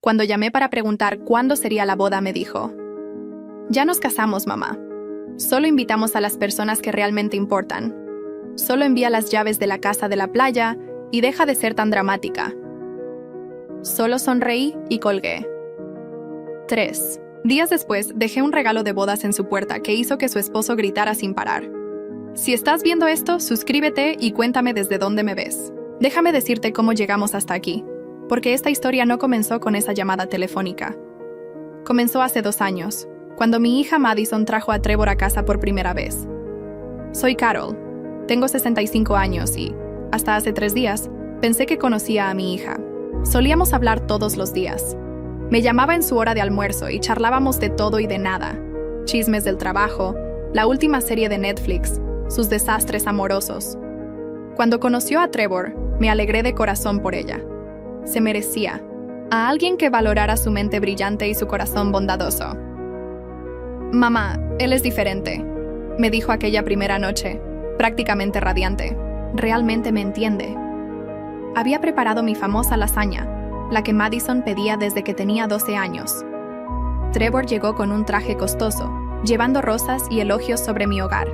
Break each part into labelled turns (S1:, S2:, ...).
S1: Cuando llamé para preguntar cuándo sería la boda, me dijo: «Ya nos casamos, mamá. Solo invitamos a las personas que realmente importan. Solo envía las llaves de la casa de la playa y deja de ser tan dramática». Solo sonreí y colgué. 3 días después, dejé un regalo de bodas en su puerta que hizo que su esposo gritara sin parar: «Si estás viendo esto, suscríbete y cuéntame desde dónde me ves». Déjame decirte cómo llegamos hasta aquí, porque esta historia no comenzó con esa llamada telefónica. Comenzó hace 2 años, cuando mi hija Madison trajo a Trevor a casa por primera vez. Soy Carol, tengo 65 años y, hasta hace 3 días, pensé que conocía a mi hija. Solíamos hablar todos los días. Me llamaba en su hora de almuerzo y charlábamos de todo y de nada: chismes del trabajo, la última serie de Netflix, sus desastres amorosos. Cuando conoció a Trevor, me alegré de corazón por ella. Se merecía a alguien que valorara su mente brillante y su corazón bondadoso. «Mamá, él es diferente», me dijo aquella primera noche, prácticamente radiante. «Realmente me entiende». Había preparado mi famosa lasaña, la que Madison pedía desde que tenía 12 años. Trevor llegó con un traje costoso, llevando rosas y elogios sobre mi hogar.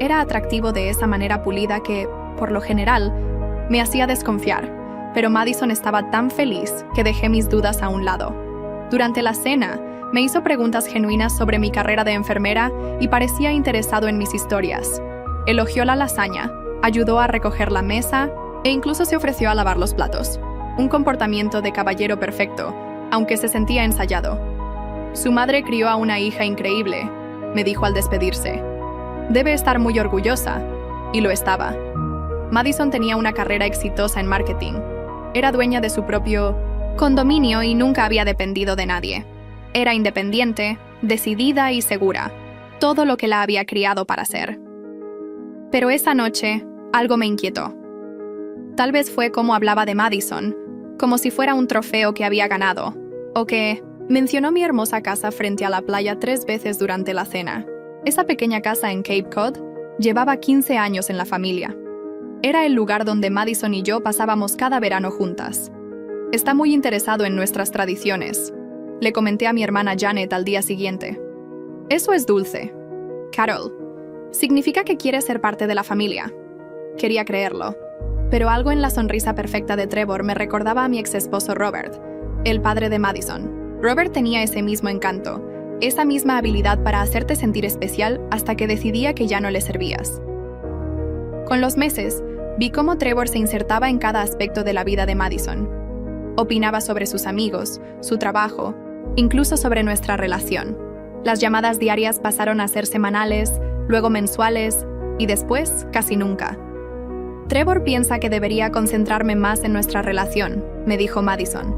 S1: Era atractivo de esa manera pulida que, por lo general, me hacía desconfiar, pero Madison estaba tan feliz que dejé mis dudas a un lado. Durante la cena, me hizo preguntas genuinas sobre mi carrera de enfermera y parecía interesado en mis historias. Elogió la lasaña, ayudó a recoger la mesa e incluso se ofreció a lavar los platos. Un comportamiento de caballero perfecto, aunque se sentía ensayado. «Su madre crió a una hija increíble», me dijo al despedirse. «Debe estar muy orgullosa», y lo estaba. Madison tenía una carrera exitosa en marketing. Era dueña de su propio condominio y nunca había dependido de nadie. Era independiente, decidida y segura, todo lo que la había criado para ser. Pero esa noche, algo me inquietó. Tal vez fue cómo hablaba de Madison, como si fuera un trofeo que había ganado, o que mencionó mi hermosa casa frente a la playa 3 veces durante la cena. Esa pequeña casa en Cape Cod llevaba 15 años en la familia. Era el lugar donde Madison y yo pasábamos cada verano juntas. «Está muy interesado en nuestras tradiciones», le comenté a mi hermana Janet al día siguiente. «Eso es dulce, Carol. Significa que quiere ser parte de la familia». Quería creerlo, pero algo en la sonrisa perfecta de Trevor me recordaba a mi ex-esposo Robert, el padre de Madison. Robert tenía ese mismo encanto, esa misma habilidad para hacerte sentir especial hasta que decidía que ya no le servías. Con los meses, vi cómo Trevor se insertaba en cada aspecto de la vida de Madison. Opinaba sobre sus amigos, su trabajo, incluso sobre nuestra relación. Las llamadas diarias pasaron a ser semanales, luego mensuales y después casi nunca. «Trevor piensa que debería concentrarme más en nuestra relación», me dijo Madison.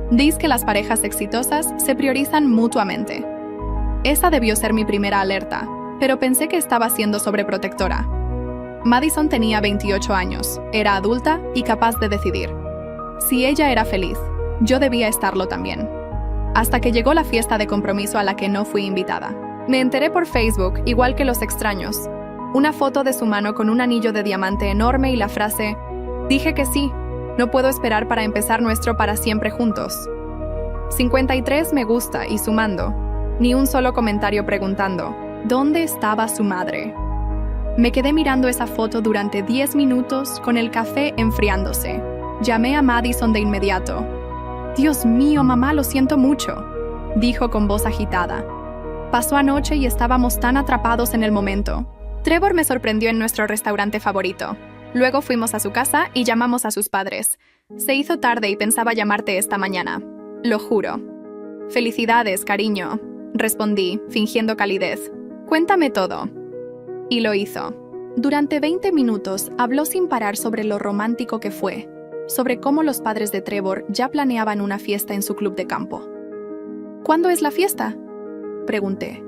S1: «Dice que las parejas exitosas se priorizan mutuamente». Esa debió ser mi primera alerta, pero pensé que estaba siendo sobreprotectora. Madison tenía 28 años, era adulta y capaz de decidir. Si ella era feliz, yo debía estarlo también. Hasta que llegó la fiesta de compromiso a la que no fui invitada. Me enteré por Facebook, igual que los extraños. Una foto de su mano con un anillo de diamante enorme y la frase: «Dije que sí, no puedo esperar para empezar nuestro para siempre juntos». 53 me gusta y sumando. Ni un solo comentario preguntando ¿dónde estaba su madre? Me quedé mirando esa foto durante 10 minutos con el café enfriándose. Llamé a Madison de inmediato. «Dios mío, mamá, lo siento mucho», dijo con voz agitada. «Pasó anoche y estábamos tan atrapados en el momento. Trevor me sorprendió en nuestro restaurante favorito. Luego fuimos a su casa y llamamos a sus padres. Se hizo tarde y pensaba llamarte esta mañana. Lo juro». «Felicidades, cariño», respondí, fingiendo calidez. «Cuéntame todo». Y lo hizo. Durante 20 minutos habló sin parar sobre lo romántico que fue, sobre cómo los padres de Trevor ya planeaban una fiesta en su club de campo. «¿Cuándo es la fiesta?», pregunté.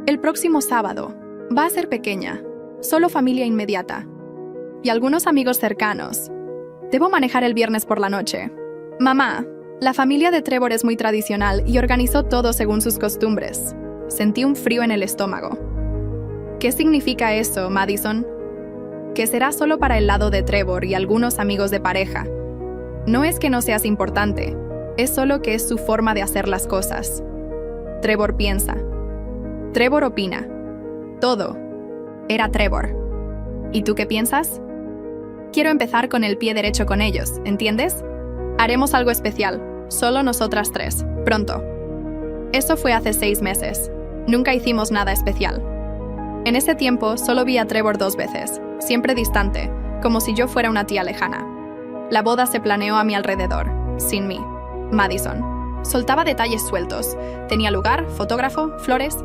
S1: «El próximo sábado. Va a ser pequeña, solo familia inmediata. Y algunos amigos cercanos. Debo manejar el viernes por la noche. Mamá, la familia de Trevor es muy tradicional y organizó todo según sus costumbres». Sentí un frío en el estómago. «¿Qué significa eso, Madison?». «Que será solo para el lado de Trevor y algunos amigos de pareja. No es que no seas importante, es solo que es su forma de hacer las cosas. Trevor piensa. Trevor opina. Todo era Trevor. ¿Y tú qué piensas? Quiero empezar con el pie derecho con ellos, ¿entiendes? Haremos algo especial, solo nosotras tres, pronto. Eso fue hace 6 meses. Nunca hicimos nada especial. En ese tiempo solo vi a Trevor 2 veces, siempre distante, como si yo fuera una tía lejana. La boda se planeó a mi alrededor, sin mí. Madison. Soltaba detalles sueltos. Tenía lugar, fotógrafo, flores.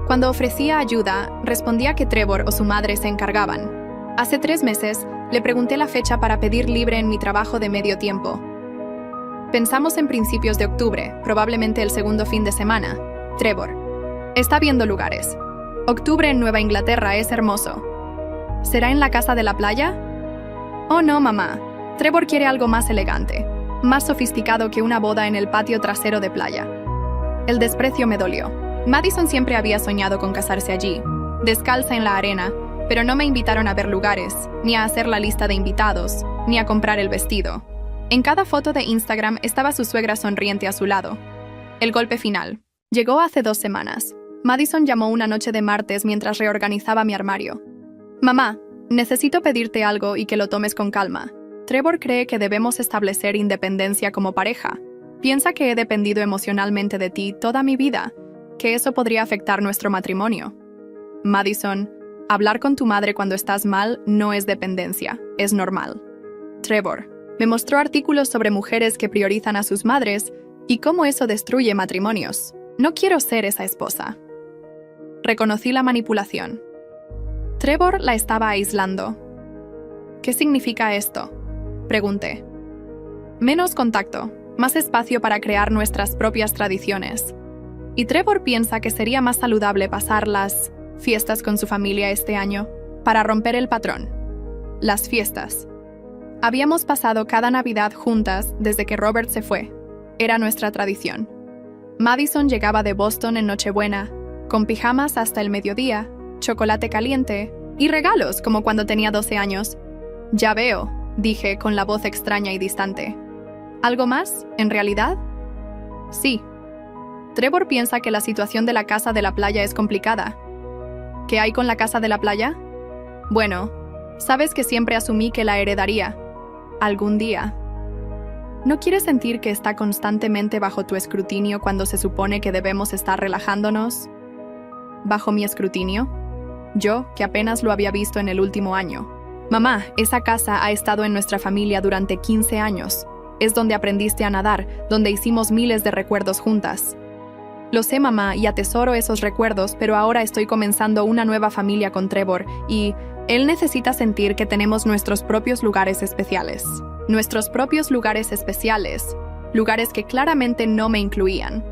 S1: Cuando ofrecía ayuda, respondía que Trevor o su madre se encargaban. Hace 3 meses, le pregunté la fecha para pedir libre en mi trabajo de medio tiempo. Pensamos en principios de octubre, probablemente el segundo fin de semana. Trevor. Está viendo lugares. Octubre en Nueva Inglaterra es hermoso. ¿Será en la casa de la playa? Oh no, mamá. Trevor quiere algo más elegante, más sofisticado que una boda en el patio trasero de playa. El desprecio me dolió. Madison siempre había soñado con casarse allí, descalza en la arena, pero no me invitaron a ver lugares, ni a hacer la lista de invitados, ni a comprar el vestido. En cada foto de Instagram estaba su suegra sonriente a su lado. El golpe final. Llegó hace 2 semanas. Madison llamó una noche de martes mientras reorganizaba mi armario. Mamá, necesito pedirte algo y que lo tomes con calma. Trevor cree que debemos establecer independencia como pareja. Piensa que he dependido emocionalmente de ti toda mi vida, que eso podría afectar nuestro matrimonio. Madison, hablar con tu madre cuando estás mal no es dependencia, es normal. Trevor, me mostró artículos sobre mujeres que priorizan a sus madres y cómo eso destruye matrimonios. No quiero ser esa esposa. Reconocí la manipulación. Trevor la estaba aislando. ¿Qué significa esto?, pregunté. Menos contacto, más espacio para crear nuestras propias tradiciones. Y Trevor piensa que sería más saludable pasar las fiestas con su familia este año, para romper el patrón. Las fiestas. Habíamos pasado cada Navidad juntas desde que Robert se fue. Era nuestra tradición. Madison llegaba de Boston en Nochebuena, con pijamas hasta el mediodía, chocolate caliente y regalos como cuando tenía 12 años. Ya veo, dije con la voz extraña y distante. ¿Algo más, en realidad? Sí. Trevor piensa que la situación de la casa de la playa es complicada. ¿Qué hay con la casa de la playa? Bueno, sabes que siempre asumí que la heredaría. Algún día. ¿No quieres sentir que está constantemente bajo tu escrutinio cuando se supone que debemos estar relajándonos? ¿Bajo mi escrutinio? Yo, que apenas lo había visto en el último año. Mamá, esa casa ha estado en nuestra familia durante 15 años. Es donde aprendiste a nadar, donde hicimos miles de recuerdos juntas. Lo sé, mamá, y atesoro esos recuerdos, pero ahora estoy comenzando una nueva familia con Trevor y él necesita sentir que tenemos nuestros propios lugares especiales. Nuestros propios lugares especiales, lugares que claramente no me incluían.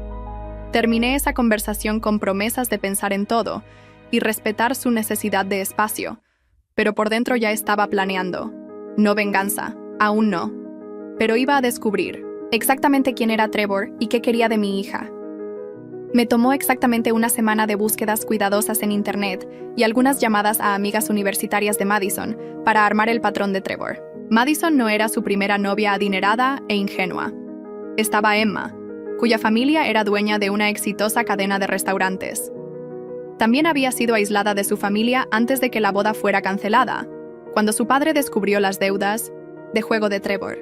S1: Terminé esa conversación con promesas de pensar en todo y respetar su necesidad de espacio, pero por dentro ya estaba planeando. No venganza, aún no. Pero iba a descubrir exactamente quién era Trevor y qué quería de mi hija. Me tomó exactamente una semana de búsquedas cuidadosas en Internet y algunas llamadas a amigas universitarias de Madison para armar el patrón de Trevor. Madison no era su primera novia adinerada e ingenua. Estaba Emma, cuya familia era dueña de una exitosa cadena de restaurantes. También había sido aislada de su familia antes de que la boda fuera cancelada, cuando su padre descubrió las deudas de juego de Trevor.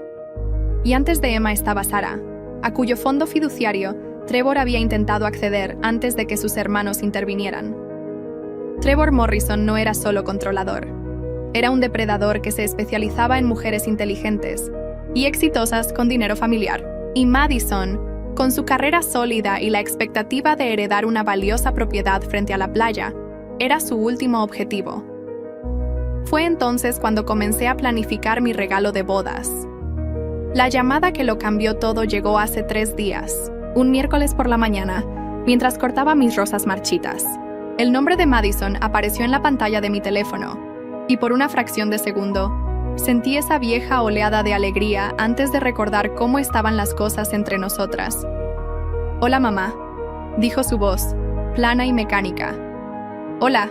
S1: Y antes de Emma estaba Sara, a cuyo fondo fiduciario Trevor había intentado acceder antes de que sus hermanos intervinieran. Trevor Morrison no era solo controlador. Era un depredador que se especializaba en mujeres inteligentes y exitosas con dinero familiar. Y Madison, con su carrera sólida y la expectativa de heredar una valiosa propiedad frente a la playa, era su último objetivo. Fue entonces cuando comencé a planificar mi regalo de bodas. La llamada que lo cambió todo llegó hace 3 días. Un miércoles por la mañana, mientras cortaba mis rosas marchitas. El nombre de Madison apareció en la pantalla de mi teléfono, y por una fracción de segundo, sentí esa vieja oleada de alegría antes de recordar cómo estaban las cosas entre nosotras. «Hola, mamá», dijo su voz, plana y mecánica. «Hola,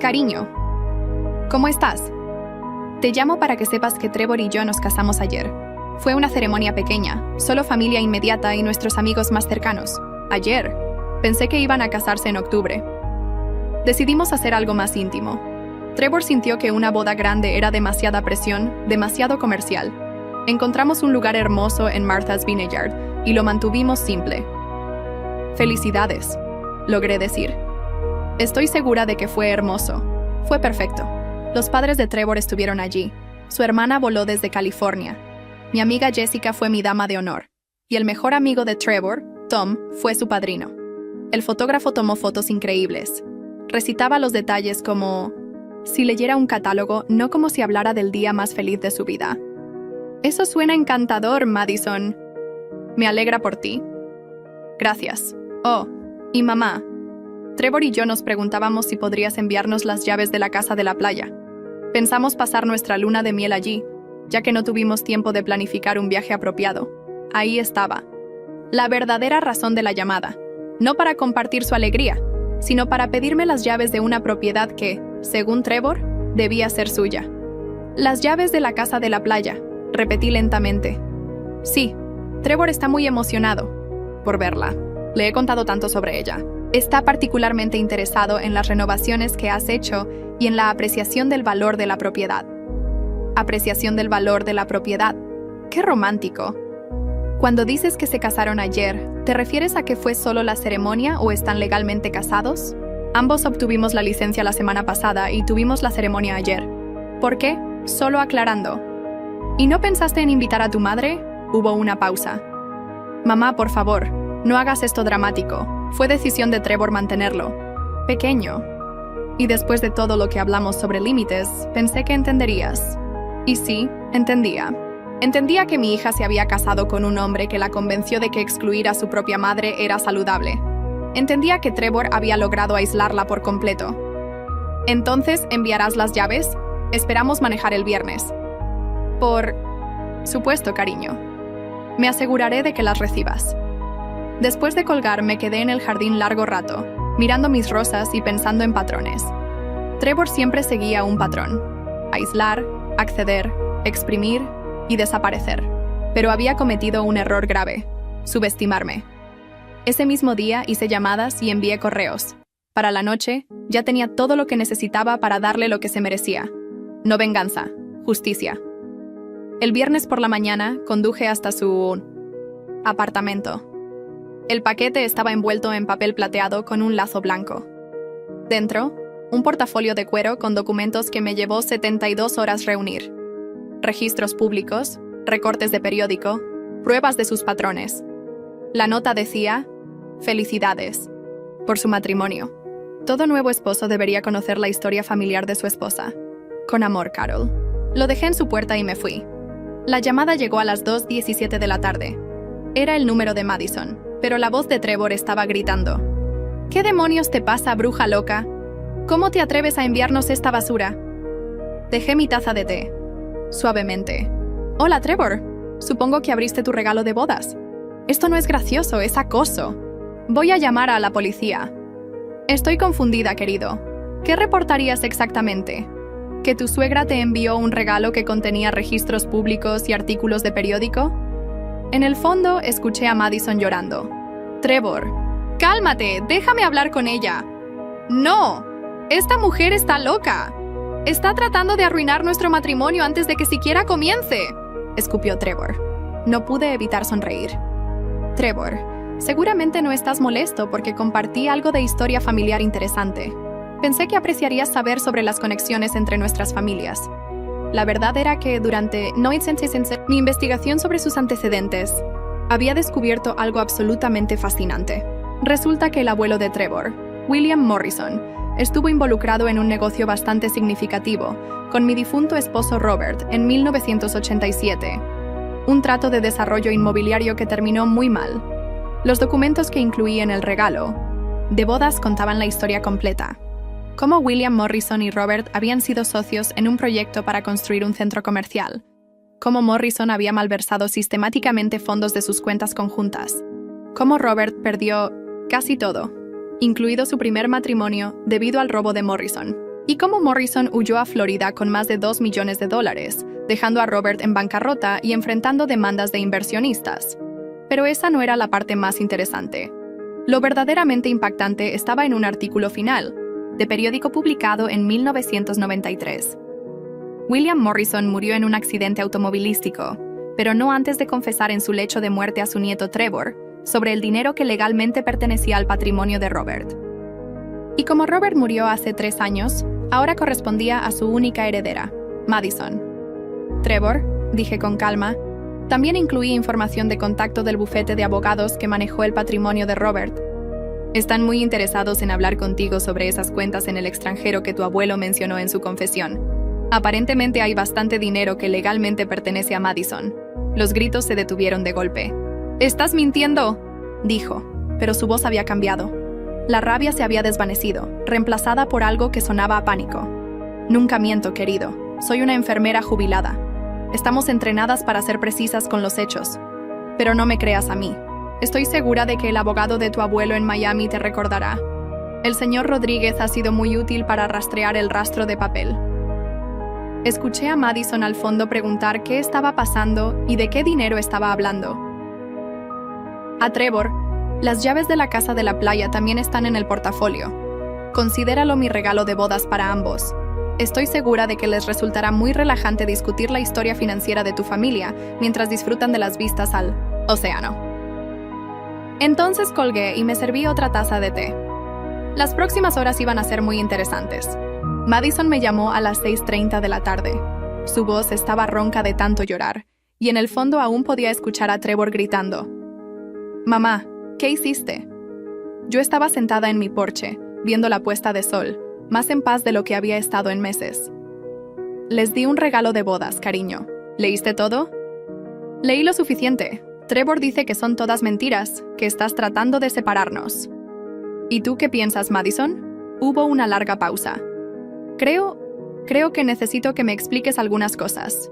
S1: cariño. ¿Cómo estás? Te llamo para que sepas que Trevor y yo nos casamos ayer. Fue una ceremonia pequeña, solo familia inmediata y nuestros amigos más cercanos. Ayer, pensé que iban a casarse en octubre. Decidimos hacer algo más íntimo. Trevor sintió que una boda grande era demasiada presión, demasiado comercial. Encontramos un lugar hermoso en Martha's Vineyard y lo mantuvimos simple. Felicidades, logré decir. Estoy segura de que fue hermoso. Fue perfecto. Los padres de Trevor estuvieron allí. Su hermana voló desde California. Mi amiga Jessica fue mi dama de honor. Y el mejor amigo de Trevor, Tom, fue su padrino. El fotógrafo tomó fotos increíbles. Recitaba los detalles como si leyera un catálogo, no como si hablara del día más feliz de su vida. Eso suena encantador, Madison. Me alegra por ti. Gracias. Oh, y mamá. Trevor y yo nos preguntábamos si podrías enviarnos las llaves de la casa de la playa. Pensamos pasar nuestra luna de miel allí, ya que no tuvimos tiempo de planificar un viaje apropiado. Ahí estaba. La verdadera razón de la llamada. No para compartir su alegría, sino para pedirme las llaves de una propiedad que, según Trevor, debía ser suya. Las llaves de la casa de la playa, repetí lentamente. Sí, Trevor está muy emocionado por verla. Le he contado tanto sobre ella. Está particularmente interesado en las renovaciones que has hecho y en la apreciación del valor de la propiedad. Apreciación del valor de la propiedad. ¡Qué romántico! Cuando dices que se casaron ayer, ¿te refieres a que fue solo la ceremonia o están legalmente casados? Ambos obtuvimos la licencia la semana pasada y tuvimos la ceremonia ayer. ¿Por qué? Solo aclarando. ¿Y no pensaste en invitar a tu madre? Hubo una pausa. Mamá, por favor, no hagas esto dramático. Fue decisión de Trevor mantenerlo pequeño. Y después de todo lo que hablamos sobre límites, pensé que entenderías. Y sí, entendía. Entendía que mi hija se había casado con un hombre que la convenció de que excluir a su propia madre era saludable. Entendía que Trevor había logrado aislarla por completo. Entonces, ¿enviarás las llaves? Esperamos manejar el viernes. Por supuesto, cariño. Me aseguraré de que las recibas. Después de colgar, me quedé en el jardín largo rato, mirando mis rosas y pensando en patrones. Trevor siempre seguía un patrón: aislar, acceder, exprimir y desaparecer. Pero había cometido un error grave: subestimarme. Ese mismo día hice llamadas y envié correos. Para la noche, ya tenía todo lo que necesitaba para darle lo que se merecía. No venganza, justicia. El viernes por la mañana, conduje hasta su apartamento. El paquete estaba envuelto en papel plateado con un lazo blanco. Dentro, un portafolio de cuero con documentos que me llevó 72 horas reunir. Registros públicos, recortes de periódico, pruebas de sus patrones. La nota decía: felicidades por su matrimonio. Todo nuevo esposo debería conocer la historia familiar de su esposa. Con amor, Carol. Lo dejé en su puerta y me fui. La llamada llegó a las 2:17 de la tarde. Era el número de Madison, pero la voz de Trevor estaba gritando: ¿Qué demonios te pasa, bruja loca? ¿Cómo te atreves a enviarnos esta basura? Dejé mi taza de té. Suavemente. Hola, Trevor. Supongo que abriste tu regalo de bodas. Esto no es gracioso, es acoso. Voy a llamar a la policía. Estoy confundida, querido. ¿Qué reportarías exactamente? ¿Que tu suegra te envió un regalo que contenía registros públicos y artículos de periódico? En el fondo, escuché a Madison llorando. Trevor, cálmate, déjame hablar con ella. ¡No! ¡Esta mujer está loca! Está tratando de arruinar nuestro matrimonio antes de que siquiera comience, escupió Trevor. No pude evitar sonreír. Trevor, seguramente no estás molesto porque compartí algo de historia familiar interesante. Pensé que apreciarías saber sobre las conexiones entre nuestras familias. La verdad era que durante mi investigación sobre sus antecedentes, había descubierto algo absolutamente fascinante. Resulta que el abuelo de Trevor, William Morrison, estuvo involucrado en un negocio bastante significativo con mi difunto esposo Robert en 1987. Un trato de desarrollo inmobiliario que terminó muy mal. Los documentos que incluí en el regalo de bodas contaban la historia completa. Cómo William Morrison y Robert habían sido socios en un proyecto para construir un centro comercial. Cómo Morrison había malversado sistemáticamente fondos de sus cuentas conjuntas. Cómo Robert perdió casi todo, incluido su primer matrimonio, debido al robo de Morrison. Y cómo Morrison huyó a Florida con más de $2 millones, dejando a Robert en bancarrota y enfrentando demandas de inversionistas. Pero esa no era la parte más interesante. Lo verdaderamente impactante estaba en un artículo final, de periódico publicado en 1993. William Morrison murió en un accidente automovilístico, pero no antes de confesar en su lecho de muerte a su nieto Trevor sobre el dinero que legalmente pertenecía al patrimonio de Robert. Y como Robert murió hace 3 años, ahora correspondía a su única heredera, Madison. Trevor, dije con calma, también incluí información de contacto del bufete de abogados que manejó el patrimonio de Robert. Están muy interesados en hablar contigo sobre esas cuentas en el extranjero que tu abuelo mencionó en su confesión. Aparentemente hay bastante dinero que legalmente pertenece a Madison. Los gritos se detuvieron de golpe. «¡Estás mintiendo!», dijo, pero su voz había cambiado. La rabia se había desvanecido, reemplazada por algo que sonaba a pánico. «Nunca miento, querido. Soy una enfermera jubilada. Estamos entrenadas para ser precisas con los hechos. Pero no me creas a mí. Estoy segura de que el abogado de tu abuelo en Miami te recordará. El señor Rodríguez ha sido muy útil para rastrear el rastro de papel». Escuché a Madison al fondo preguntar qué estaba pasando y de qué dinero estaba hablando. A Trevor, las llaves de la casa de la playa también están en el portafolio. Considéralo mi regalo de bodas para ambos. Estoy segura de que les resultará muy relajante discutir la historia financiera de tu familia mientras disfrutan de las vistas al océano. Entonces colgué y me serví otra taza de té. Las próximas horas iban a ser muy interesantes. Madison me llamó a las 6:30 de la tarde. Su voz estaba ronca de tanto llorar, y en el fondo aún podía escuchar a Trevor gritando. «Mamá, ¿qué hiciste?». Yo estaba sentada en mi porche, viendo la puesta de sol, más en paz de lo que había estado en meses. «Les di un regalo de bodas, cariño. ¿Leíste todo?». «Leí lo suficiente. Trevor dice que son todas mentiras, que estás tratando de separarnos». «¿Y tú qué piensas, Madison?». Hubo una larga pausa. Creo que necesito que me expliques algunas cosas.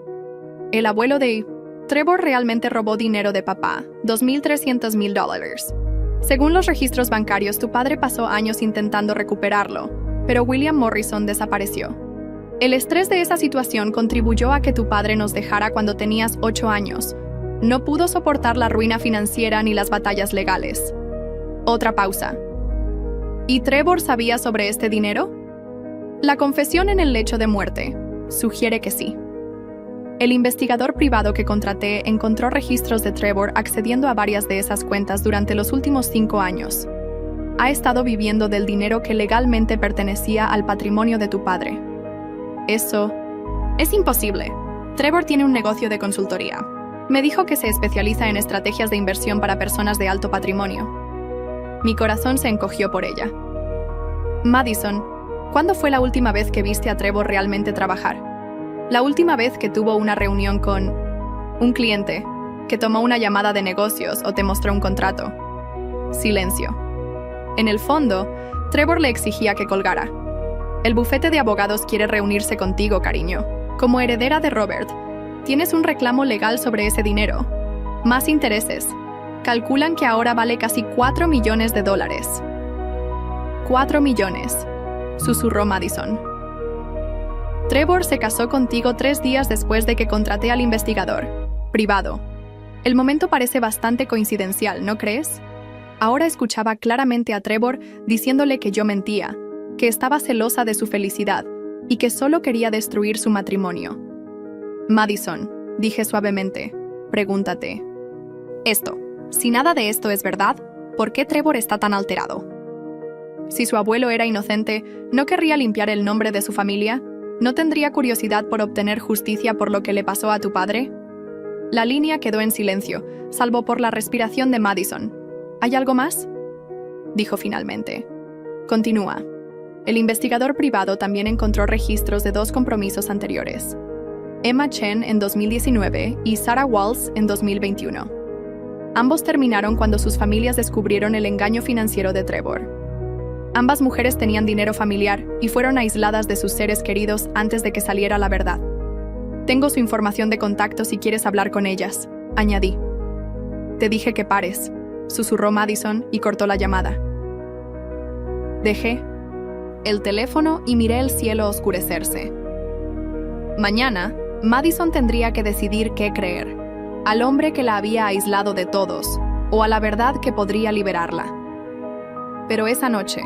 S1: El abuelo de Trevor realmente robó dinero de papá, $2,300,000. Según los registros bancarios, tu padre pasó años intentando recuperarlo, pero William Morrison desapareció. El estrés de esa situación contribuyó a que tu padre nos dejara cuando tenías 8 años. No pudo soportar la ruina financiera ni las batallas legales. Otra pausa. ¿Y Trevor sabía sobre este dinero? La confesión en el lecho de muerte sugiere que sí. El investigador privado que contraté encontró registros de Trevor accediendo a varias de esas cuentas durante los últimos 5 años. Ha estado viviendo del dinero que legalmente pertenecía al patrimonio de tu padre. Eso es imposible. Trevor tiene un negocio de consultoría. Me dijo que se especializa en estrategias de inversión para personas de alto patrimonio. Mi corazón se encogió por ella. Madison, ¿cuándo fue la última vez que viste a Trevor realmente trabajar? La última vez que tuvo una reunión con un cliente, que tomó una llamada de negocios o te mostró un contrato. Silencio. En el fondo, Trevor le exigía que colgara. El bufete de abogados quiere reunirse contigo, cariño. Como heredera de Robert, tienes un reclamo legal sobre ese dinero. Más intereses. Calculan que ahora vale casi $4 millones. $4 millones. Susurró Madison. Trevor se casó contigo 3 días después de que contraté al investigador privado. El momento parece bastante coincidencial, ¿no crees? Ahora escuchaba claramente a Trevor diciéndole que yo mentía, que estaba celosa de su felicidad y que solo quería destruir su matrimonio. Madison, dije suavemente, pregúntate. Si nada de esto es verdad, ¿por qué Trevor está tan alterado? Si su abuelo era inocente, ¿no querría limpiar el nombre de su familia? ¿No tendría curiosidad por obtener justicia por lo que le pasó a tu padre? La línea quedó en silencio, salvo por la respiración de Madison. ¿Hay algo más?, dijo finalmente. Continúa. El investigador privado también encontró registros de 2 compromisos anteriores. Emma Chen en 2019 y Sarah Walls en 2021. Ambos terminaron cuando sus familias descubrieron el engaño financiero de Trevor. Ambas mujeres tenían dinero familiar y fueron aisladas de sus seres queridos antes de que saliera la verdad. Tengo su información de contacto si quieres hablar con ellas, añadí. Te dije que pares, susurró Madison y cortó la llamada. Dejé el teléfono y miré el cielo oscurecerse. Mañana, Madison tendría que decidir qué creer, al hombre que la había aislado de todos, o a la verdad que podría liberarla. Pero esa noche,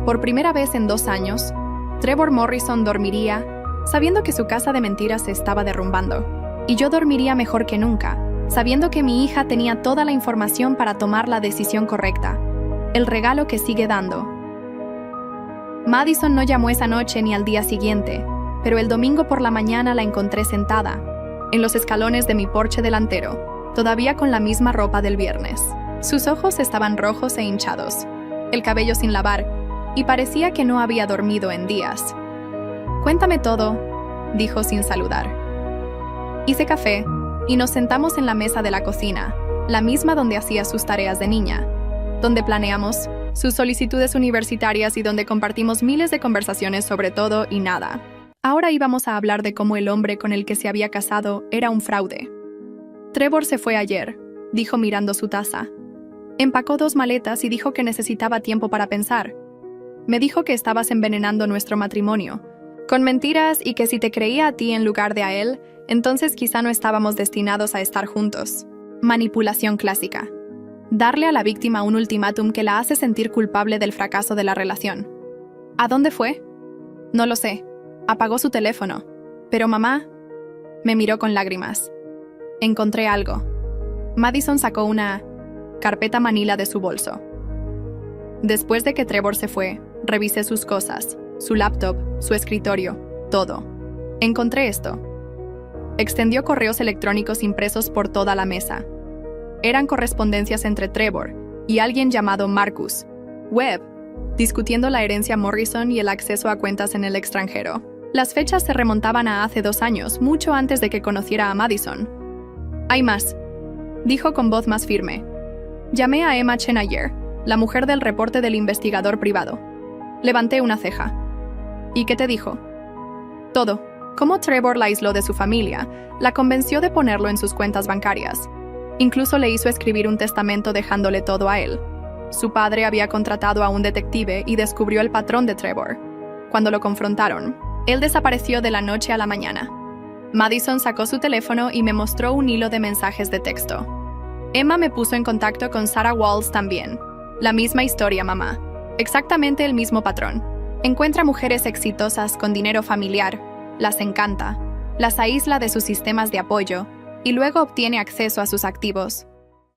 S1: por primera vez en 2 años, Trevor Morrison dormiría sabiendo que su casa de mentiras se estaba derrumbando. Y yo dormiría mejor que nunca, sabiendo que mi hija tenía toda la información para tomar la decisión correcta, el regalo que sigue dando. Madison no llamó esa noche ni al día siguiente, pero el domingo por la mañana la encontré sentada, en los escalones de mi porche delantero, todavía con la misma ropa del viernes. Sus ojos estaban rojos e hinchados, el cabello sin lavar, y parecía que no había dormido en días. «Cuéntame todo», dijo sin saludar. Hice café, y nos sentamos en la mesa de la cocina, la misma donde hacía sus tareas de niña, donde planeamos sus solicitudes universitarias y donde compartimos miles de conversaciones sobre todo y nada. Ahora íbamos a hablar de cómo el hombre con el que se había casado era un fraude. «Trevor se fue ayer», dijo mirando su taza. «Empacó 2 maletas y dijo que necesitaba tiempo para pensar. Me dijo que estabas envenenando nuestro matrimonio, con mentiras y que si te creía a ti en lugar de a él, entonces quizá no estábamos destinados a estar juntos». Manipulación clásica. Darle a la víctima un ultimátum que la hace sentir culpable del fracaso de la relación. ¿A dónde fue? No lo sé. Apagó su teléfono. Pero mamá... Me miró con lágrimas. Encontré algo. Madison sacó una carpeta manila de su bolso. Después de que Trevor se fue, revisé sus cosas, su laptop, su escritorio, todo. Encontré esto. Extendió correos electrónicos impresos por toda la mesa. Eran correspondencias entre Trevor y alguien llamado Marcus Webb, discutiendo la herencia Morrison y el acceso a cuentas en el extranjero. Las fechas se remontaban a hace 2 años, mucho antes de que conociera a Madison. «Hay más», dijo con voz más firme. Llamé a Emma Chenayer, la mujer del reporte del investigador privado. Levanté una ceja. «¿Y qué te dijo?» «Todo. Cómo Trevor la aisló de su familia, la convenció de ponerlo en sus cuentas bancarias. Incluso le hizo escribir un testamento dejándole todo a él. Su padre había contratado a un detective y descubrió el patrón de Trevor. Cuando lo confrontaron, él desapareció de la noche a la mañana». Madison sacó su teléfono y me mostró un hilo de mensajes de texto. Emma me puso en contacto con Sarah Walls también. La misma historia, mamá. Exactamente el mismo patrón. Encuentra mujeres exitosas con dinero familiar, las encanta, las aísla de sus sistemas de apoyo y luego obtiene acceso a sus activos.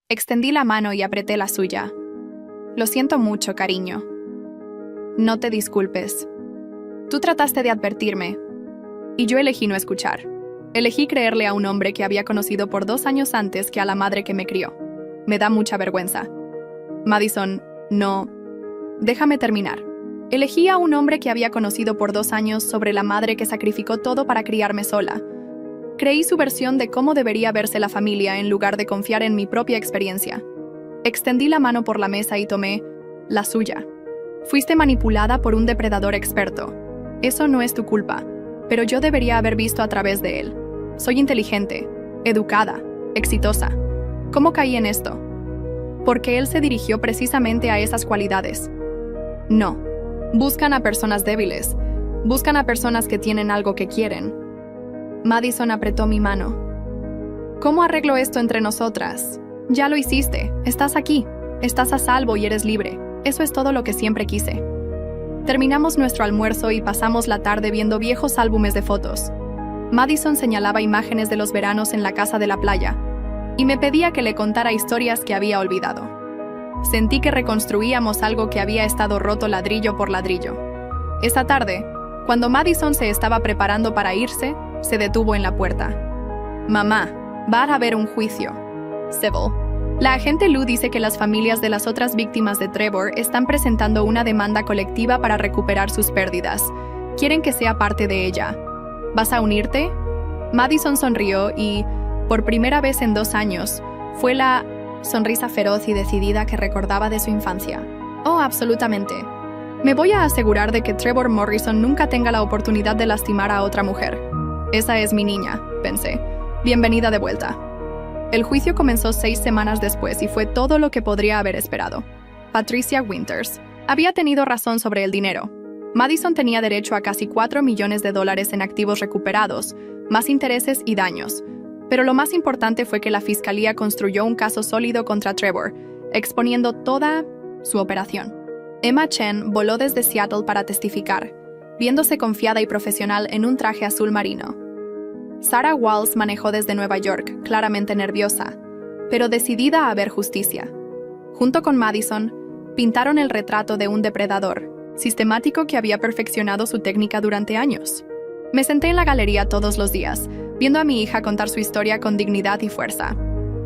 S1: Extendí la mano y apreté la suya. «Lo siento mucho, cariño». «No te disculpes. Tú trataste de advertirme, y yo elegí no escuchar. Elegí creerle a un hombre que había conocido por 2 años antes que a la madre que me crió. Me da mucha vergüenza». «Madison, no. Déjame terminar. Elegí a un hombre que había conocido por 2 años sobre la madre que sacrificó todo para criarme sola. Creí su versión de cómo debería verse la familia en lugar de confiar en mi propia experiencia. Extendí la mano por la mesa y tomé la suya. Fuiste manipulada por un depredador experto. Eso no es tu culpa, pero yo debería haber visto a través de él. Soy inteligente, educada, exitosa. ¿Cómo caí en esto? Porque él se dirigió precisamente a esas cualidades. No. Buscan a personas débiles. Buscan a personas que tienen algo que quieren». Madison apretó mi mano. «¿Cómo arreglo esto entre nosotras? Ya lo hiciste. Estás aquí. Estás a salvo y eres libre. Eso es todo lo que siempre quise». Terminamos nuestro almuerzo y pasamos la tarde viendo viejos álbumes de fotos. Madison señalaba imágenes de los veranos en la casa de la playa y me pedía que le contara historias que había olvidado. Sentí que reconstruíamos algo que había estado roto ladrillo por ladrillo. Esa tarde, cuando Madison se estaba preparando para irse, se detuvo en la puerta. «Mamá, va a haber un juicio. Civil. La agente Lou dice que las familias de las otras víctimas de Trevor están presentando una demanda colectiva para recuperar sus pérdidas. Quieren que sea parte de ella. ¿Vas a unirte?» Madison sonrió y, por primera vez en 2 años, fue la sonrisa feroz y decidida que recordaba de su infancia. «Oh, absolutamente. Me voy a asegurar de que Trevor Morrison nunca tenga la oportunidad de lastimar a otra mujer. Esa es mi niña», pensé. «Bienvenida de vuelta». El juicio comenzó 6 semanas después y fue todo lo que podría haber esperado. Patricia Winters había tenido razón sobre el dinero. Madison tenía derecho a casi $4 millones en activos recuperados, más intereses y daños. Pero lo más importante fue que la fiscalía construyó un caso sólido contra Trevor, exponiendo toda su operación. Emma Chen voló desde Seattle para testificar, viéndose confiada y profesional en un traje azul marino. Sarah Walls manejó desde Nueva York, claramente nerviosa, pero decidida a ver justicia. Junto con Madison, pintaron el retrato de un depredador, sistemático que había perfeccionado su técnica durante años. Me senté en la galería todos los días, viendo a mi hija contar su historia con dignidad y fuerza.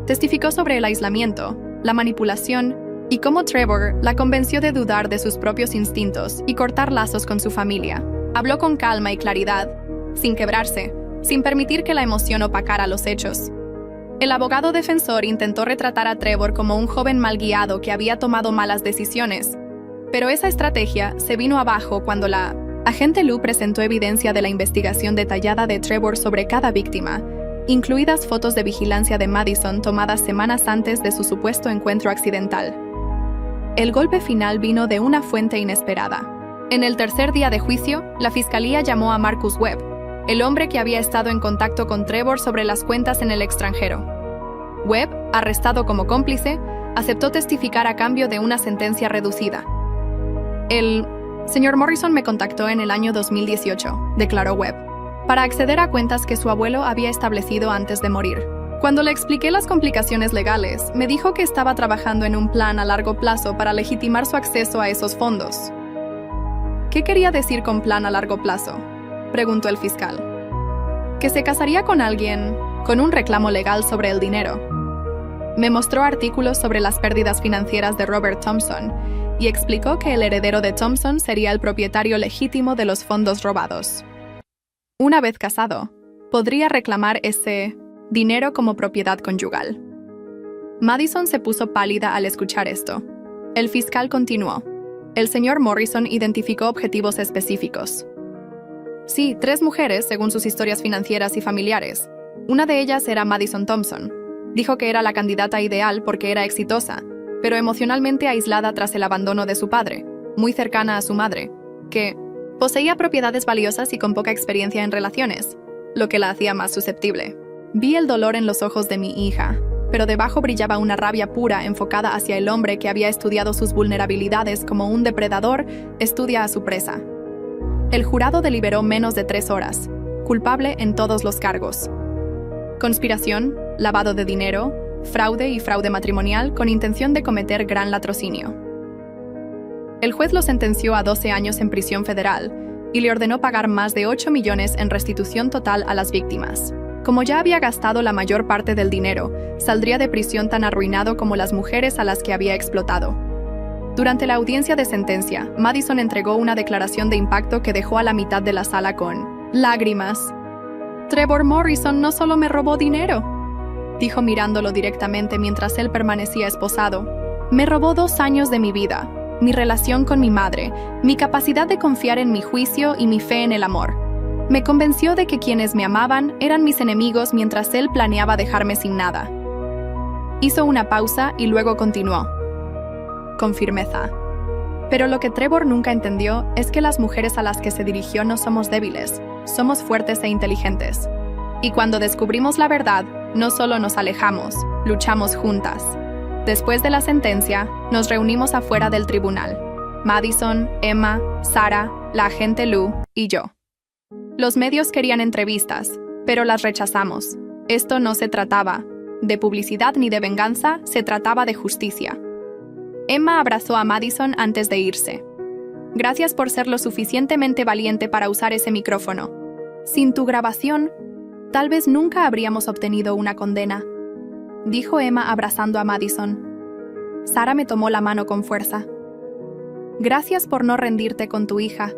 S1: Testificó sobre el aislamiento, la manipulación y cómo Trevor la convenció de dudar de sus propios instintos y cortar lazos con su familia. Habló con calma y claridad, sin quebrarse, sin permitir que la emoción opacara los hechos. El abogado defensor intentó retratar a Trevor como un joven mal guiado que había tomado malas decisiones, pero esa estrategia se vino abajo cuando la agente Lu presentó evidencia de la investigación detallada de Trevor sobre cada víctima, incluidas fotos de vigilancia de Madison tomadas semanas antes de su supuesto encuentro accidental. El golpe final vino de una fuente inesperada. En el tercer día de juicio, la fiscalía llamó a Marcus Webb, el hombre que había estado en contacto con Trevor sobre las cuentas en el extranjero. Webb, arrestado como cómplice, aceptó testificar a cambio de una sentencia reducida. El señor Morrison me contactó en el año 2018, declaró Webb, para acceder a cuentas que su abuelo había establecido antes de morir. Cuando le expliqué las complicaciones legales, me dijo que estaba trabajando en un plan a largo plazo para legitimar su acceso a esos fondos. ¿Qué quería decir con plan a largo plazo?, preguntó el fiscal. Que se casaría con alguien con un reclamo legal sobre el dinero. Me mostró artículos sobre las pérdidas financieras de Robert Thompson y explicó que el heredero de Thompson sería el propietario legítimo de los fondos robados. Una vez casado, podría reclamar ese dinero como propiedad conyugal. Madison se puso pálida al escuchar esto. El fiscal continuó. El señor Morrison identificó objetivos específicos. Sí, 3 mujeres, según sus historias financieras y familiares. Una de ellas era Madison Thompson. Dijo que era la candidata ideal porque era exitosa, pero emocionalmente aislada tras el abandono de su padre, muy cercana a su madre, que poseía propiedades valiosas y con poca experiencia en relaciones, lo que la hacía más susceptible. Vi el dolor en los ojos de mi hija, pero debajo brillaba una rabia pura enfocada hacia el hombre que había estudiado sus vulnerabilidades como un depredador estudia a su presa. El jurado deliberó menos de 3 horas, culpable en todos los cargos. Conspiración, lavado de dinero, fraude y fraude matrimonial con intención de cometer gran latrocinio. El juez lo sentenció a 12 años en prisión federal y le ordenó pagar más de 8 millones en restitución total a las víctimas. Como ya había gastado la mayor parte del dinero, saldría de prisión tan arruinado como las mujeres a las que había explotado. Durante la audiencia de sentencia, Madison entregó una declaración de impacto que dejó a la mitad de la sala con lágrimas. Trevor Morrison no solo me robó dinero, dijo mirándolo directamente mientras él permanecía esposado. Me robó 2 años de mi vida, mi relación con mi madre, mi capacidad de confiar en mi juicio y mi fe en el amor. Me convenció de que quienes me amaban eran mis enemigos mientras él planeaba dejarme sin nada. Hizo una pausa y luego continuó, con firmeza. Pero lo que Trevor nunca entendió es que las mujeres a las que se dirigió no somos débiles, somos fuertes e inteligentes. Y cuando descubrimos la verdad, no solo nos alejamos, luchamos juntas. Después de la sentencia, nos reunimos afuera del tribunal. Madison, Emma, Sarah, la agente Lu y yo. Los medios querían entrevistas, pero las rechazamos. Esto no se trataba de publicidad ni de venganza, se trataba de justicia. Emma abrazó a Madison antes de irse. Gracias por ser lo suficientemente valiente para usar ese micrófono. Sin tu grabación, tal vez nunca habríamos obtenido una condena, dijo Emma abrazando a Madison. Sarah me tomó la mano con fuerza. Gracias por no rendirte con tu hija.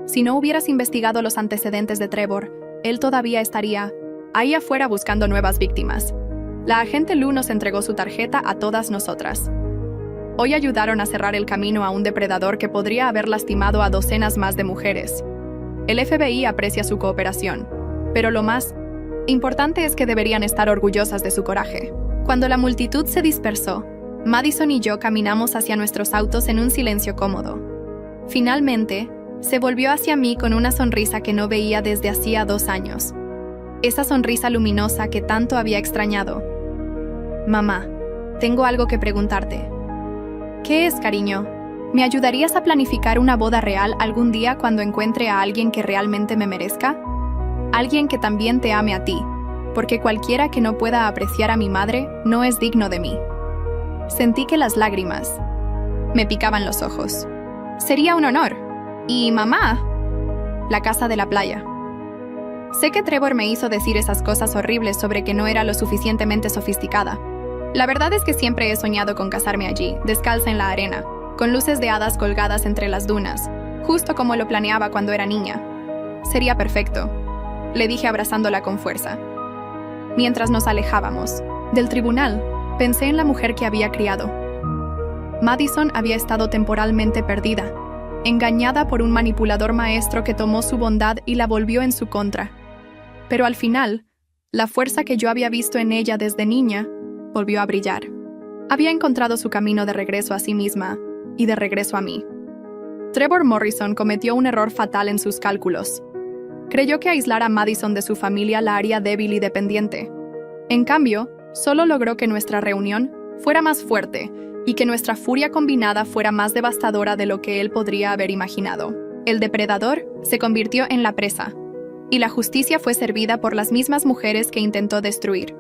S1: Si no hubieras investigado los antecedentes de Trevor, él todavía estaría ahí afuera buscando nuevas víctimas. La agente Lu nos entregó su tarjeta a todas nosotras. Hoy ayudaron a cerrar el camino a un depredador que podría haber lastimado a docenas más de mujeres. El FBI aprecia su cooperación, pero lo más importante es que deberían estar orgullosas de su coraje. Cuando la multitud se dispersó, Madison y yo caminamos hacia nuestros autos en un silencio cómodo. Finalmente, Se volvió hacia mí con una sonrisa que no veía desde hacía 2 años. Esa sonrisa luminosa que tanto había extrañado. Mamá, tengo algo que preguntarte. ¿Qué es, cariño? ¿Me ayudarías a planificar una boda real algún día cuando encuentre a alguien que realmente me merezca? Alguien que también te ame a ti, porque cualquiera que no pueda apreciar a mi madre no es digno de mí. Sentí que las lágrimas me picaban los ojos. Sería un honor. Y mamá, la casa de la playa. Sé que Trevor me hizo decir esas cosas horribles sobre que no era lo suficientemente sofisticada. La verdad es que siempre he soñado con casarme allí, descalza en la arena, con luces de hadas colgadas entre las dunas, justo como lo planeaba cuando era niña. Sería perfecto, le dije abrazándola con fuerza. Mientras nos alejábamos del tribunal, pensé en la mujer que había criado. Madison había estado temporalmente perdida, engañada por un manipulador maestro que tomó su bondad y la volvió en su contra. Pero al final, la fuerza que yo había visto en ella desde niña volvió a brillar. Había encontrado su camino de regreso a sí misma y de regreso a mí. Trevor Morrison cometió un error fatal en sus cálculos. Creyó que aislar a Madison de su familia la haría débil y dependiente. En cambio, solo logró que nuestra reunión fuera más fuerte y que nuestra furia combinada fuera más devastadora de lo que él podría haber imaginado. El depredador se convirtió en la presa, y la justicia fue servida por las mismas mujeres que intentó destruir.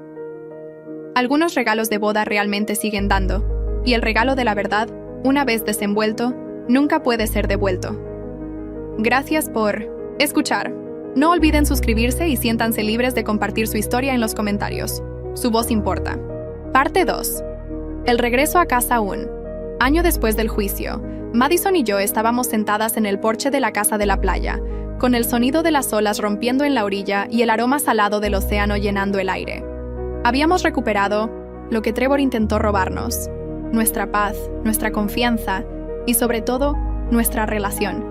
S1: Algunos regalos de boda realmente siguen dando, y el regalo de la verdad, una vez desenvuelto, nunca puede ser devuelto. Gracias por escuchar. No olviden suscribirse y siéntanse libres de compartir su historia en los comentarios. Su voz importa. Parte 2. El regreso a casa. Un año después del juicio, Madison y yo estábamos sentadas en el porche de la casa de la playa, con el sonido de las olas rompiendo en la orilla y el aroma salado del océano llenando el aire. Habíamos recuperado lo que Trevor intentó robarnos: nuestra paz, nuestra confianza y, sobre todo, nuestra relación.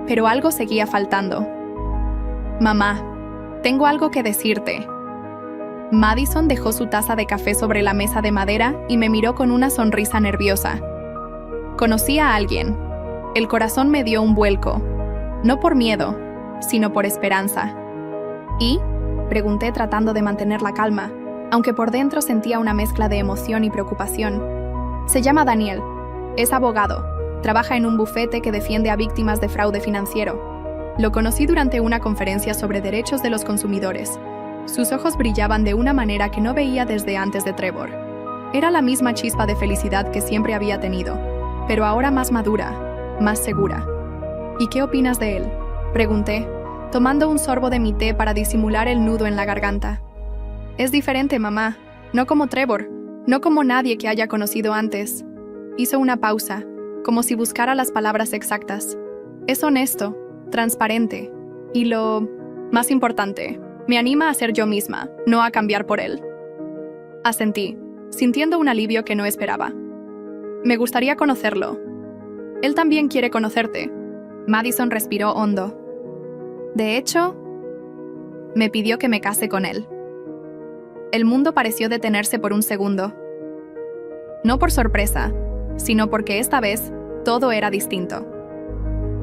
S1: Pero algo seguía faltando. Mamá, tengo algo que decirte. Madison dejó su taza de café sobre la mesa de madera y me miró con una sonrisa nerviosa. Conocí a alguien. El corazón me dio un vuelco. No por miedo, sino por esperanza. ¿Y? Pregunté tratando de mantener la calma, aunque por dentro sentía una mezcla de emoción y preocupación. Se llama Daniel. Es abogado. Trabaja en un bufete que defiende a víctimas de fraude financiero. Lo conocí durante una conferencia sobre derechos de los consumidores. Sus ojos brillaban de una manera que no veía desde antes de Trevor. Era la misma chispa de felicidad que siempre había tenido, pero ahora más madura, más segura. ¿Y qué opinas de él?, pregunté, tomando un sorbo de mi té para disimular el nudo en la garganta. Es diferente, mamá. No como Trevor, no como nadie que haya conocido antes. Hizo una pausa, como si buscara las palabras exactas. Es honesto, transparente, y lo más importante, me anima a ser yo misma, no a cambiar por él. Asentí, sintiendo un alivio que no esperaba. Me gustaría conocerlo. Él también quiere conocerte. Madison respiró hondo. De hecho, me pidió que me case con él. El mundo pareció detenerse por un segundo. No por sorpresa, sino porque esta vez todo era distinto.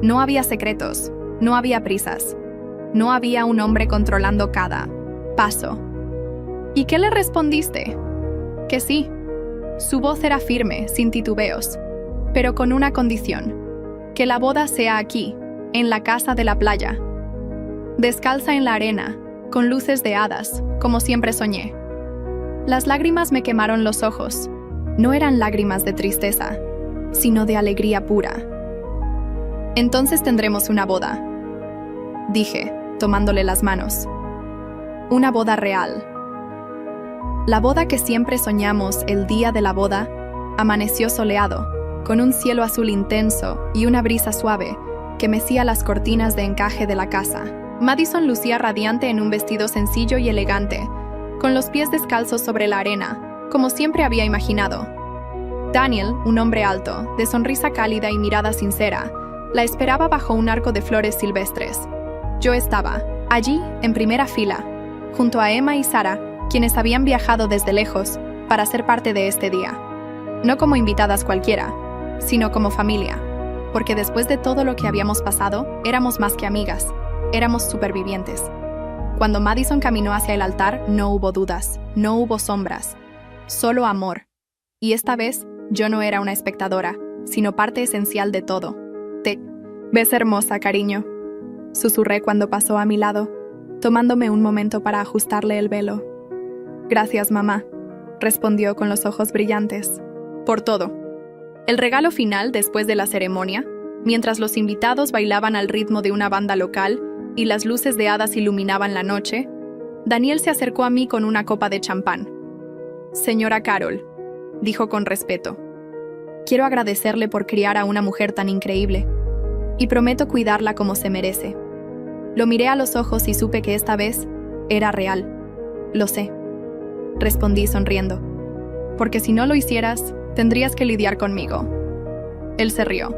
S1: No había secretos, no había prisas, no había un hombre controlando cada paso. ¿Y qué le respondiste? Que sí. Su voz era firme, sin titubeos, pero con una condición: que la boda sea aquí, en la casa de la playa. Descalza en la arena, con luces de hadas, como siempre soñé. Las lágrimas me quemaron los ojos. No eran lágrimas de tristeza, sino de alegría pura. Entonces tendremos una boda, dije, tomándole las manos. Una boda real. La boda que siempre soñamos. El día de la boda amaneció soleado, con un cielo azul intenso y una brisa suave que mecía las cortinas de encaje de la casa. Madison lucía radiante en un vestido sencillo y elegante, con los pies descalzos sobre la arena, como siempre había imaginado. Daniel, un hombre alto, de sonrisa cálida y mirada sincera, la esperaba bajo un arco de flores silvestres. Yo estaba allí, en primera fila, junto a Emma y Sarah, quienes habían viajado desde lejos para ser parte de este día. No como invitadas cualquiera, sino como familia. porque después de todo lo que habíamos pasado, éramos más que amigas, éramos supervivientes. Cuando Madison caminó hacia el altar, no hubo dudas, no hubo sombras, solo amor. Y esta vez, yo no era una espectadora, sino parte esencial de todo. Te ves hermosa, cariño, susurré cuando pasó a mi lado, tomándome un momento para ajustarle el velo. Gracias, mamá, respondió con los ojos brillantes. Por todo. El regalo final después de la ceremonia, mientras los invitados bailaban al ritmo de una banda local y las luces de hadas iluminaban la noche, Daniel se acercó a mí con una copa de champán. Señora Carol, dijo con respeto, quiero agradecerle por criar a una mujer tan increíble, y prometo cuidarla como se merece. Lo miré a los ojos y supe que esta vez era real. Lo sé, respondí sonriendo, porque si no lo hicieras, tendrías que lidiar conmigo. Él se rió,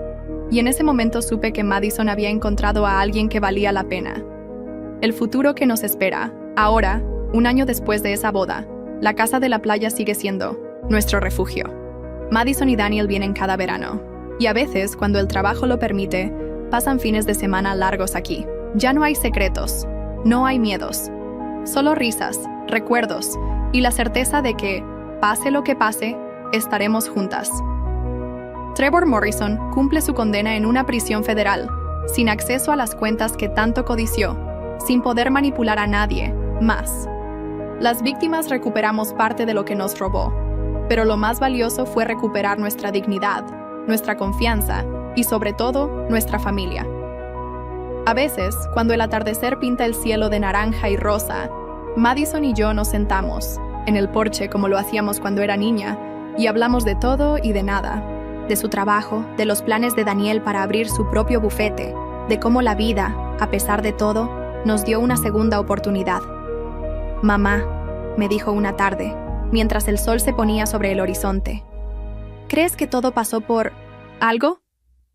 S1: y en ese momento supe que Madison había encontrado a alguien que valía la pena. El futuro que nos espera, ahora, un año después de esa boda, la casa de la playa sigue siendo nuestro refugio. Madison y Daniel vienen cada verano, y a veces, cuando el trabajo lo permite, pasan fines de semana largos aquí. Ya no hay secretos, no hay miedos, solo risas, recuerdos y la certeza de que, pase lo que pase, estaremos juntas. Trevor Morrison cumple su condena en una prisión federal, sin acceso a las cuentas que tanto codició, sin poder manipular a nadie más. Las víctimas recuperamos parte de lo que nos robó, pero lo más valioso fue recuperar nuestra dignidad, nuestra confianza y, sobre todo, nuestra familia. A veces, cuando el atardecer pinta el cielo de naranja y rosa, Madison y yo nos sentamos, en el porche como lo hacíamos cuando era niña, y hablamos de todo y de nada, de su trabajo, de los planes de Daniel para abrir su propio bufete, de cómo la vida, a pesar de todo, nos dio una segunda oportunidad. Mamá, me dijo una tarde, mientras el sol se ponía sobre el horizonte. ¿Crees que todo pasó por algo?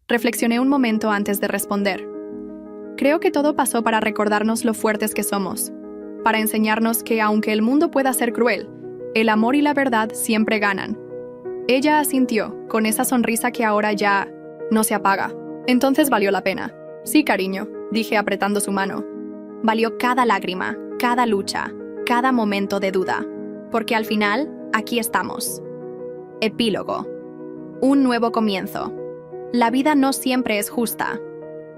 S1: Reflexioné un momento antes de responder. Creo que todo pasó para recordarnos lo fuertes que somos, para enseñarnos que aunque el mundo pueda ser cruel, el amor y la verdad siempre ganan. Ella asintió, con esa sonrisa que ahora ya no se apaga. Entonces valió la pena. Sí, cariño, dije apretando su mano. Valió cada lágrima, cada lucha, cada momento de duda. Porque al final, aquí estamos. Epílogo. Un nuevo comienzo. La vida no siempre es justa.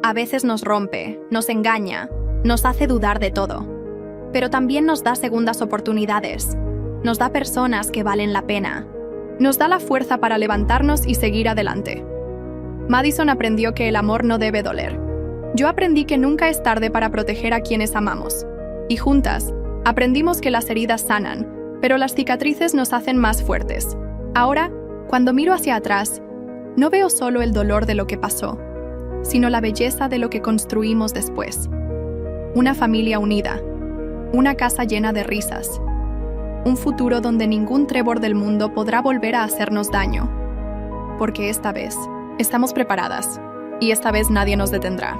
S1: A veces nos rompe, nos engaña, nos hace dudar de todo. Pero también nos da segundas oportunidades. Nos da personas que valen la pena. Nos da la fuerza para levantarnos y seguir adelante. Madison aprendió que el amor no debe doler. Yo aprendí que nunca es tarde para proteger a quienes amamos. Y juntas, aprendimos que las heridas sanan, pero las cicatrices nos hacen más fuertes. Ahora, cuando miro hacia atrás, no veo solo el dolor de lo que pasó, sino la belleza de lo que construimos después. Una familia unida, una casa llena de risas, un futuro donde ningún Trevor del mundo podrá volver a hacernos daño. Porque esta vez, estamos preparadas, y esta vez nadie nos detendrá.